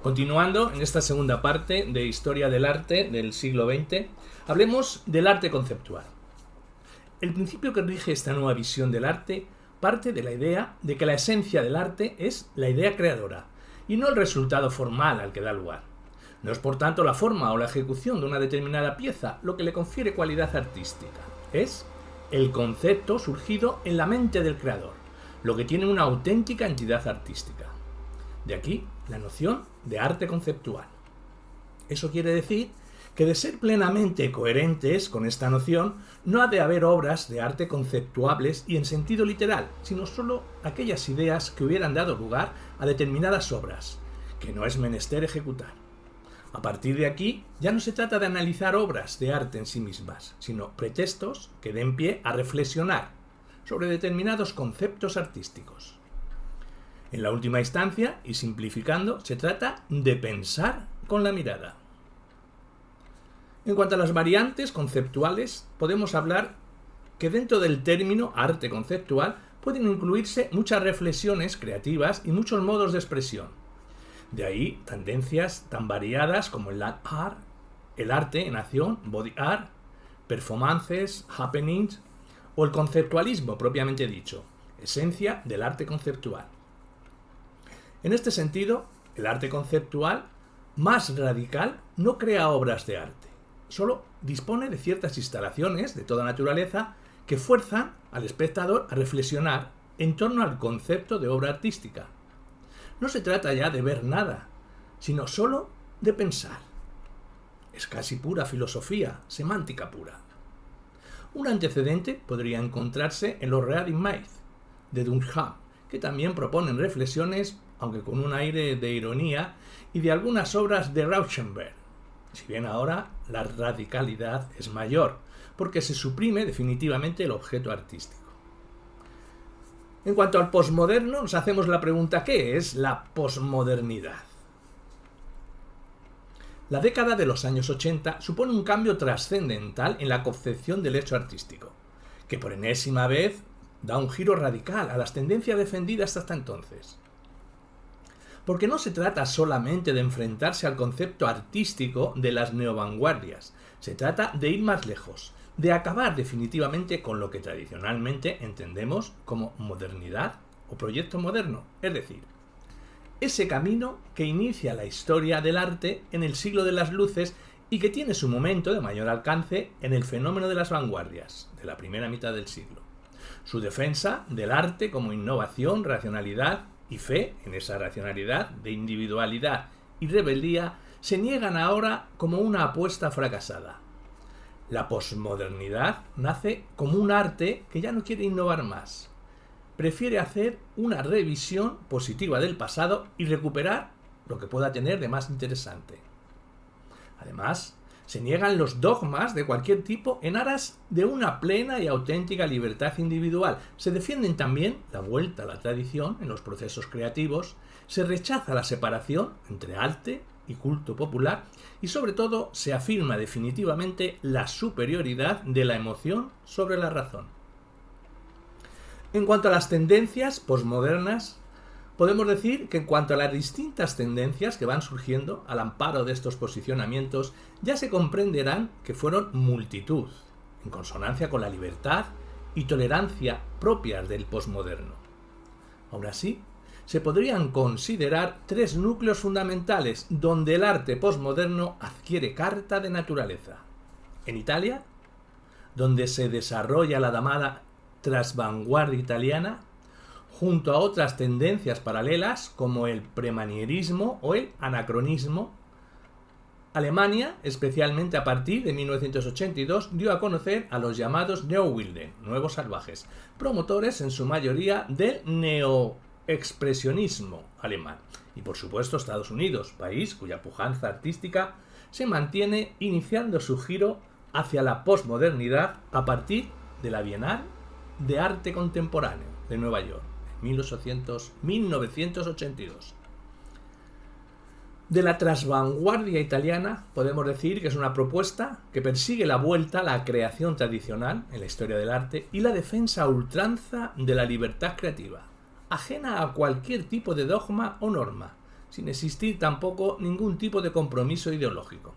Continuando en esta segunda parte de Historia del Arte del siglo XX, hablemos del arte conceptual. El principio que rige esta nueva visión del arte parte de la idea de que la esencia del arte es la idea creadora y no el resultado formal al que da lugar. No es por tanto la forma o la ejecución de una determinada pieza lo que le confiere cualidad artística, es el concepto surgido en la mente del creador, lo que tiene una auténtica entidad artística. De aquí la noción de arte conceptual. Eso quiere decir que de ser plenamente coherentes con esta noción, no ha de haber obras de arte conceptuables y en sentido literal, sino solo aquellas ideas que hubieran dado lugar a determinadas obras, que no es menester ejecutar. A partir de aquí, ya no se trata de analizar obras de arte en sí mismas, sino pretextos que den pie a reflexionar sobre determinados conceptos artísticos. En la última instancia, y simplificando, se trata de pensar con la mirada. En cuanto a las variantes conceptuales, podemos hablar que dentro del término arte conceptual pueden incluirse muchas reflexiones creativas y muchos modos de expresión. De ahí tendencias tan variadas como el land art, el arte en acción, body art, performances, happenings o el conceptualismo propiamente dicho, esencia del arte conceptual. En este sentido, el arte conceptual más radical no crea obras de arte, solo dispone de ciertas instalaciones de toda naturaleza que fuerzan al espectador a reflexionar en torno al concepto de obra artística. No se trata ya de ver nada, sino solo de pensar. Es casi pura filosofía, semántica pura. Un antecedente podría encontrarse en los Reading Myth de Durkheim, que también proponen reflexiones, aunque con un aire de ironía, y de algunas obras de Rauschenberg. Si bien ahora la radicalidad es mayor, porque se suprime definitivamente el objeto artístico. En cuanto al posmoderno, nos hacemos la pregunta: ¿qué es la posmodernidad? La década de los años 80 supone un cambio trascendental en la concepción del hecho artístico, que por enésima vez da un giro radical a las tendencias defendidas hasta entonces. Porque no se trata solamente de enfrentarse al concepto artístico de las neovanguardias, se trata de ir más lejos, de acabar definitivamente con lo que tradicionalmente entendemos como modernidad o proyecto moderno, es decir, ese camino que inicia la historia del arte en el siglo de las luces y que tiene su momento de mayor alcance en el fenómeno de las vanguardias de la primera mitad del siglo. Su defensa del arte como innovación, racionalidad y fe en esa racionalidad de individualidad y rebeldía se niegan ahora como una apuesta fracasada. La posmodernidad nace como un arte que ya no quiere innovar más. Prefiere hacer una revisión positiva del pasado y recuperar lo que pueda tener de más interesante. Además, se niegan los dogmas de cualquier tipo en aras de una plena y auténtica libertad individual. Se defienden también la vuelta a la tradición en los procesos creativos, se rechaza la separación entre arte y culto popular y sobre todo se afirma definitivamente la superioridad de la emoción sobre la razón. En cuanto a las tendencias posmodernas, podemos decir que en cuanto a las distintas tendencias que van surgiendo al amparo de estos posicionamientos, ya se comprenderán que fueron multitud, en consonancia con la libertad y tolerancia propias del posmoderno. Aún así, se podrían considerar tres núcleos fundamentales donde el arte posmoderno adquiere carta de naturaleza. En Italia, donde se desarrolla la llamada trasvanguardia italiana, junto a otras tendencias paralelas como el premanierismo o el anacronismo. Alemania, especialmente a partir de 1982, dio a conocer a los llamados Neuwilden, nuevos salvajes, promotores en su mayoría del neoexpresionismo alemán. Y por supuesto Estados Unidos, país cuya pujanza artística se mantiene iniciando su giro hacia la posmodernidad a partir de la Bienal de Arte Contemporáneo de Nueva York, 1982. De la trasvanguardia italiana podemos decir que es una propuesta que persigue la vuelta a la creación tradicional en la historia del arte y la defensa a ultranza de la libertad creativa, ajena a cualquier tipo de dogma o norma, sin existir tampoco ningún tipo de compromiso ideológico.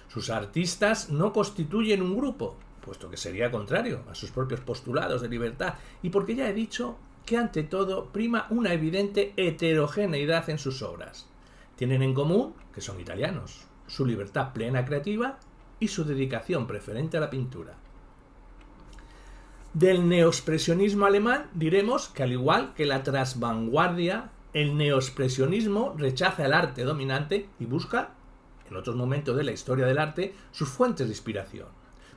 Sus artistas no constituyen un grupo, puesto que sería contrario a sus propios postulados de libertad, y porque ya he dicho que ante todo prima una evidente heterogeneidad en sus obras. Tienen en común que son italianos, su libertad plena creativa y su dedicación preferente a la pintura. Del neoexpresionismo alemán diremos que, al igual que la trasvanguardia, el neoexpresionismo rechaza el arte dominante y busca, en otros momentos de la historia del arte, sus fuentes de inspiración,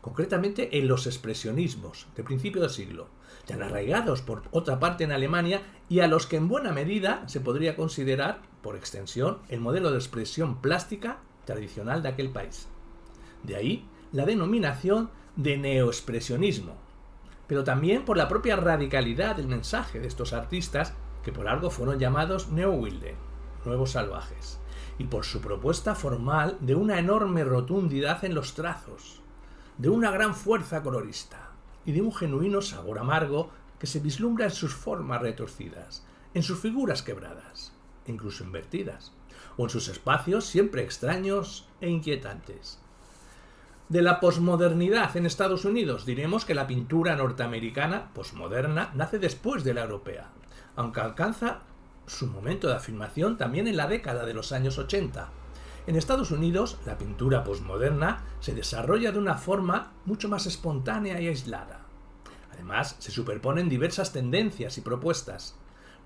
concretamente en los expresionismos de principio del siglo, tan arraigados por otra parte en Alemania y a los que en buena medida se podría considerar, por extensión, el modelo de expresión plástica tradicional de aquel país. De ahí la denominación de neoexpresionismo, pero también por la propia radicalidad del mensaje de estos artistas, que por algo fueron llamados Neowilde, nuevos salvajes, y por su propuesta formal de una enorme rotundidad en los trazos, de una gran fuerza colorista y de un genuino sabor amargo que se vislumbra en sus formas retorcidas, en sus figuras quebradas, incluso invertidas, o en sus espacios siempre extraños e inquietantes. De la posmodernidad en Estados Unidos diremos que la pintura norteamericana posmoderna nace después de la europea, aunque alcanza su momento de afirmación también en la década de los años 80. En Estados Unidos, la pintura posmoderna se desarrolla de una forma mucho más espontánea y aislada. Además, se superponen diversas tendencias y propuestas.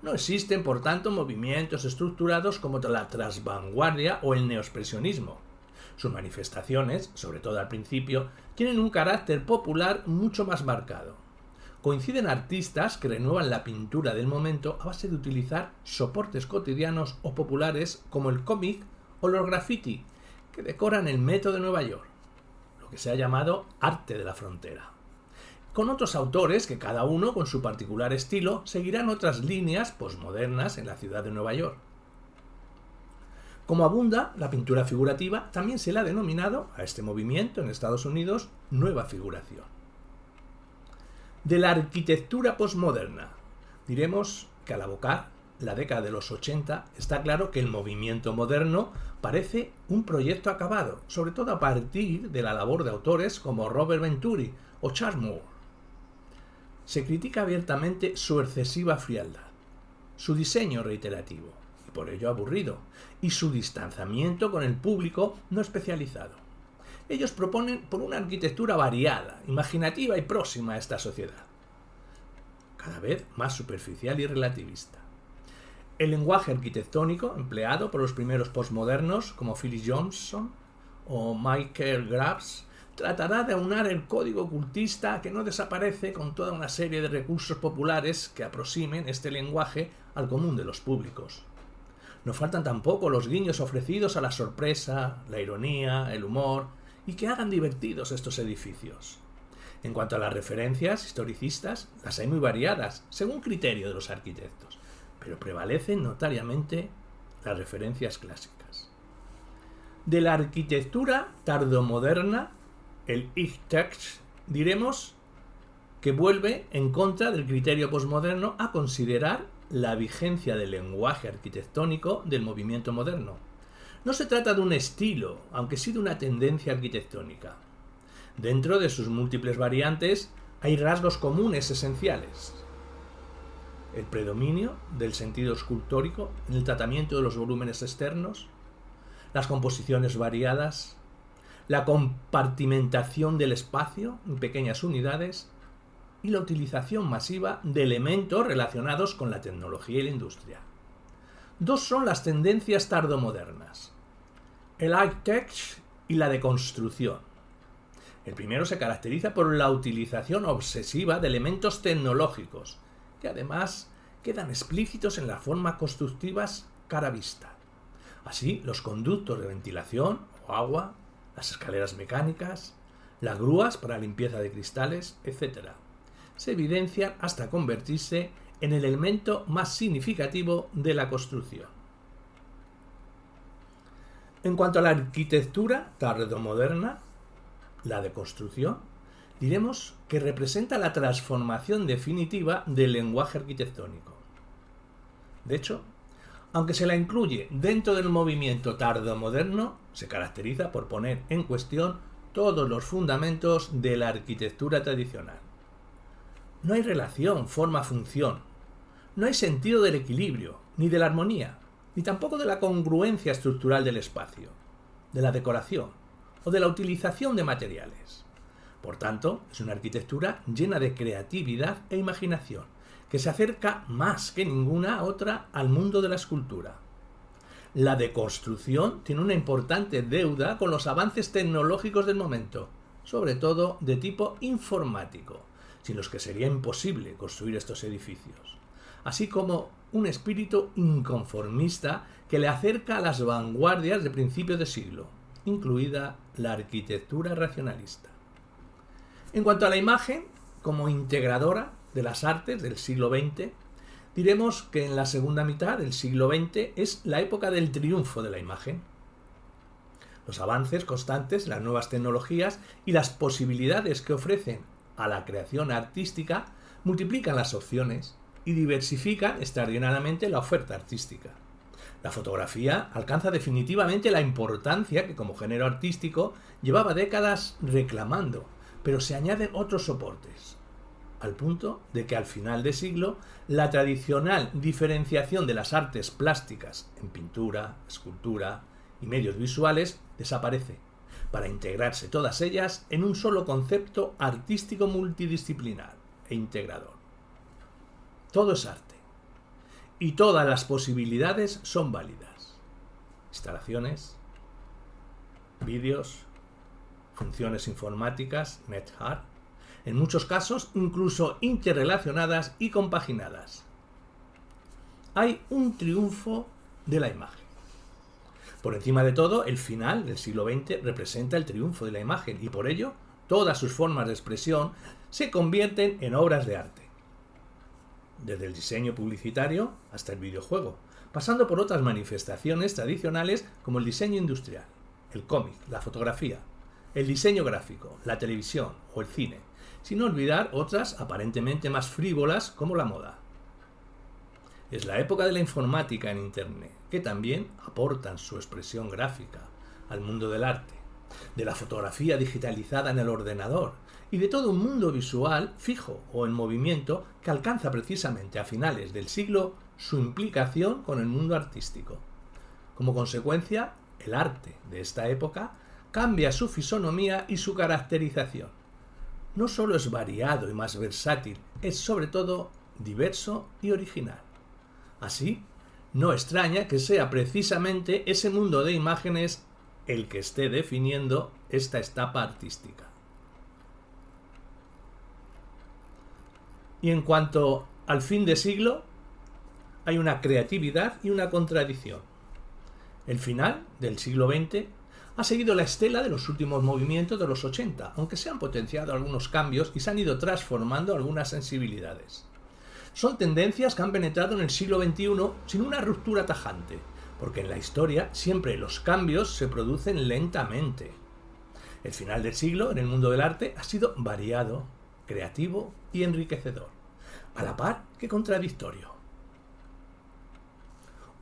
No existen, por tanto, movimientos estructurados como la trasvanguardia o el neoexpresionismo. Sus manifestaciones, sobre todo al principio, tienen un carácter popular mucho más marcado. Coinciden artistas que renuevan la pintura del momento a base de utilizar soportes cotidianos o populares como el cómic o los graffiti, que decoran el metro de Nueva York, lo que se ha llamado arte de la frontera. Con otros autores que cada uno, con su particular estilo, seguirán otras líneas posmodernas en la ciudad de Nueva York. Como abunda la pintura figurativa, también se le ha denominado a este movimiento en Estados Unidos nueva figuración. De la arquitectura posmoderna diremos que al abocar la década de los 80 está claro que el movimiento moderno parece un proyecto acabado, sobre todo a partir de la labor de autores como Robert Venturi o Charles Moore. Se critica abiertamente su excesiva frialdad, su diseño reiterativo, y por ello aburrido, y su distanciamiento con el público no especializado. Ellos proponen por una arquitectura variada, imaginativa y próxima a esta sociedad, cada vez más superficial y relativista. El lenguaje arquitectónico empleado por los primeros postmodernos como Philip Johnson o Michael Graves tratará de aunar el código ocultista que no desaparece con toda una serie de recursos populares que aproximen este lenguaje al común de los públicos. No faltan tampoco los guiños ofrecidos a la sorpresa, la ironía, el humor y que hagan divertidos estos edificios. En cuanto a las referencias historicistas, las hay muy variadas, según criterio de los arquitectos, pero prevalecen notariamente las referencias clásicas. De la arquitectura tardomoderna, el Ich Text, diremos que vuelve en contra del criterio posmoderno a considerar la vigencia del lenguaje arquitectónico del movimiento moderno. No se trata de un estilo, aunque sí de una tendencia arquitectónica. Dentro de sus múltiples variantes hay rasgos comunes esenciales. El predominio del sentido escultórico en el tratamiento de los volúmenes externos, las composiciones variadas, la compartimentación del espacio en pequeñas unidades y la utilización masiva de elementos relacionados con la tecnología y la industria. Dos son las tendencias tardomodernas: el high-tech y la deconstrucción. El primero se caracteriza por la utilización obsesiva de elementos tecnológicos, que además quedan explícitos en las formas constructivas cara vista. Así, los conductos de ventilación o agua, las escaleras mecánicas, las grúas para limpieza de cristales, etc., se evidencian hasta convertirse en el elemento más significativo de la construcción. En cuanto a la arquitectura tardomoderna, la deconstrucción, diremos que representa la transformación definitiva del lenguaje arquitectónico. De hecho, aunque se la incluye dentro del movimiento tardomoderno, se caracteriza por poner en cuestión todos los fundamentos de la arquitectura tradicional. No hay relación forma-función, no hay sentido del equilibrio, ni de la armonía, ni tampoco de la congruencia estructural del espacio, de la decoración o de la utilización de materiales. Por tanto, es una arquitectura llena de creatividad e imaginación, que se acerca más que ninguna otra al mundo de la escultura. La deconstrucción tiene una importante deuda con los avances tecnológicos del momento, sobre todo de tipo informático, sin los que sería imposible construir estos edificios, así como un espíritu inconformista que le acerca a las vanguardias de principios de siglo, incluida la arquitectura racionalista. En cuanto a la imagen, como integradora de las artes del siglo XX, diremos que en la segunda mitad del siglo XX es la época del triunfo de la imagen. Los avances constantes, las nuevas tecnologías y las posibilidades que ofrecen a la creación artística multiplican las opciones y diversifican extraordinariamente la oferta artística. La fotografía alcanza definitivamente la importancia que como género artístico llevaba décadas reclamando, pero se añaden otros soportes, al punto de que al final de siglo la tradicional diferenciación de las artes plásticas en pintura, escultura y medios visuales desaparece, para integrarse todas ellas en un solo concepto artístico multidisciplinar e integrador. Todo es arte, y todas las posibilidades son válidas. Instalaciones, vídeos, funciones informáticas, NetArt, en muchos casos incluso interrelacionadas y compaginadas. Hay un triunfo de la imagen. Por encima de todo, el final del siglo XX representa el triunfo de la imagen y por ello todas sus formas de expresión se convierten en obras de arte. Desde el diseño publicitario hasta el videojuego, pasando por otras manifestaciones tradicionales como el diseño industrial, el cómic, la fotografía, el diseño gráfico, la televisión o el cine, sin olvidar otras aparentemente más frívolas como la moda. Es la época de la informática en Internet, que también aportan su expresión gráfica al mundo del arte, de la fotografía digitalizada en el ordenador y de todo un mundo visual fijo o en movimiento que alcanza precisamente a finales del siglo su implicación con el mundo artístico. Como consecuencia, el arte de esta época cambia su fisonomía y su caracterización. No solo es variado y más versátil, es sobre todo diverso y original. Así, no extraña que sea precisamente ese mundo de imágenes el que esté definiendo esta etapa artística. Y en cuanto al fin de siglo, hay una creatividad y una contradicción. El final del siglo XX ha seguido la estela de los últimos movimientos de los 80, aunque se han potenciado algunos cambios y se han ido transformando algunas sensibilidades. Son tendencias que han penetrado en el siglo XXI sin una ruptura tajante, porque en la historia siempre los cambios se producen lentamente. El final del siglo en el mundo del arte ha sido variado, creativo y enriquecedor, a la par que contradictorio.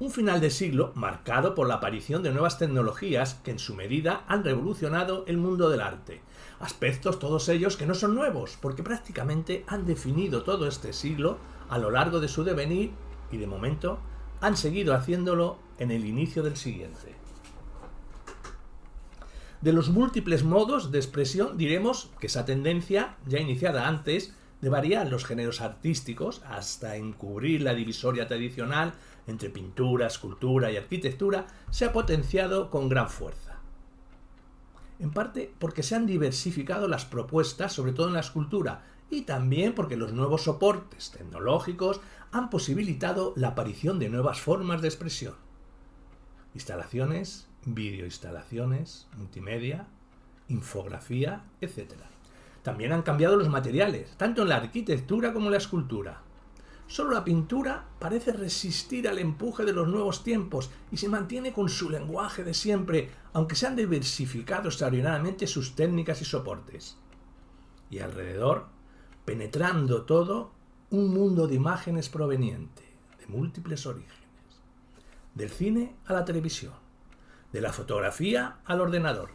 Un final de siglo marcado por la aparición de nuevas tecnologías que en su medida han revolucionado el mundo del arte. Aspectos todos ellos que no son nuevos, porque prácticamente han definido todo este siglo a lo largo de su devenir y de momento han seguido haciéndolo en el inicio del siguiente. De los múltiples modos de expresión diremos que esa tendencia, ya iniciada antes, de variar los géneros artísticos hasta encubrir la divisoria tradicional entre pintura, escultura y arquitectura, se ha potenciado con gran fuerza. En parte porque se han diversificado las propuestas, sobre todo en la escultura, y también porque los nuevos soportes tecnológicos han posibilitado la aparición de nuevas formas de expresión. Instalaciones, videoinstalaciones, multimedia, infografía, etc. También han cambiado los materiales, tanto en la arquitectura como en la escultura. Solo la pintura parece resistir al empuje de los nuevos tiempos y se mantiene con su lenguaje de siempre, aunque se han diversificado extraordinariamente sus técnicas y soportes. Y alrededor, penetrando todo, un mundo de imágenes proveniente de múltiples orígenes. del cine a la televisión, de la fotografía al ordenador.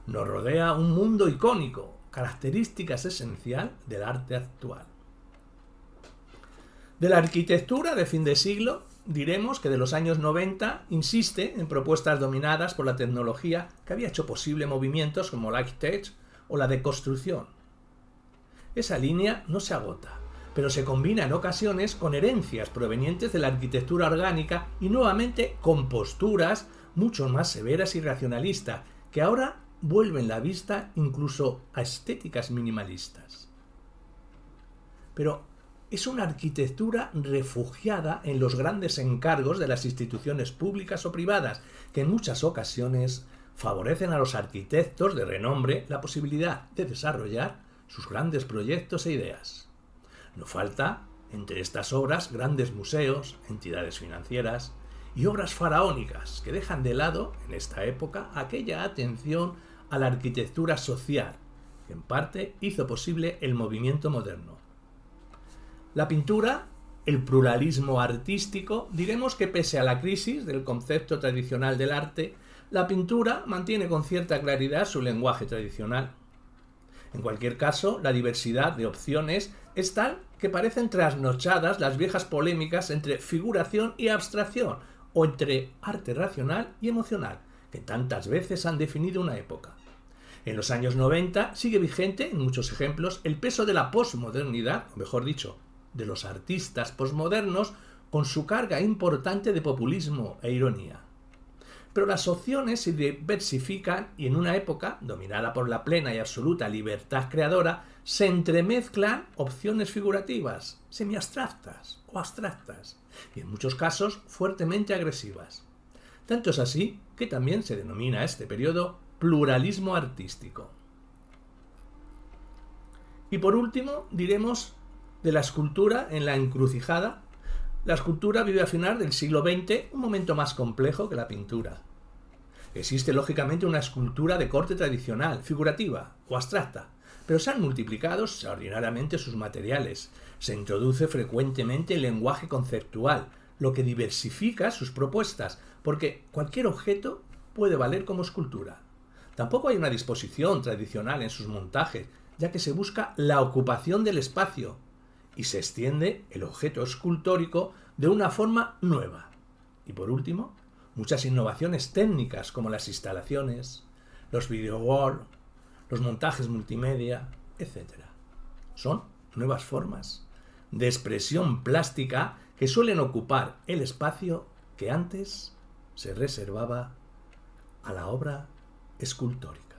Nos rodea un mundo icónico, características esencial del arte actual. De la arquitectura de fin de siglo, diremos que de los años 90 insiste en propuestas dominadas por la tecnología que había hecho posible movimientos como la tech o la deconstrucción. Esa línea no se agota, pero se combina en ocasiones con herencias provenientes de la arquitectura orgánica y nuevamente con posturas mucho más severas y racionalistas, que ahora vuelven la vista incluso a estéticas minimalistas. Pero es una arquitectura refugiada en los grandes encargos de las instituciones públicas o privadas, que en muchas ocasiones favorecen a los arquitectos de renombre la posibilidad de desarrollar sus grandes proyectos e ideas. No falta, entre estas obras, grandes museos, entidades financieras y obras faraónicas que dejan de lado, en esta época, aquella atención a la arquitectura social, que en parte hizo posible el movimiento moderno. La pintura, el pluralismo artístico, diremos que pese a la crisis del concepto tradicional del arte, la pintura mantiene con cierta claridad su lenguaje tradicional. En cualquier caso, la diversidad de opciones es tal que parecen trasnochadas las viejas polémicas entre figuración y abstracción, o entre arte racional y emocional, que tantas veces han definido una época. En los años 90 sigue vigente, en muchos ejemplos, el peso de la posmodernidad, o mejor dicho, de los artistas posmodernos, con su carga importante de populismo e ironía. Pero las opciones se diversifican y en una época, dominada por la plena y absoluta libertad creadora, se entremezclan opciones figurativas, semiabstractas o abstractas, y en muchos casos fuertemente agresivas. Tanto es así que también se denomina este periodo pluralismo artístico. Y por último, diremos de la escultura en la encrucijada. La escultura vive a final del siglo XX un momento más complejo que la pintura. Existe lógicamente una escultura de corte tradicional, figurativa o abstracta, pero se han multiplicado extraordinariamente sus materiales. Se introduce frecuentemente el lenguaje conceptual, lo que diversifica sus propuestas, porque cualquier objeto puede valer como escultura. Tampoco hay una disposición tradicional en sus montajes, ya que se busca la ocupación del espacio y se extiende el objeto escultórico de una forma nueva. Y por último, muchas innovaciones técnicas como las instalaciones, los video wall, los montajes multimedia, etc. Son nuevas formas de expresión plástica que suelen ocupar el espacio que antes se reservaba a la obra escultórica.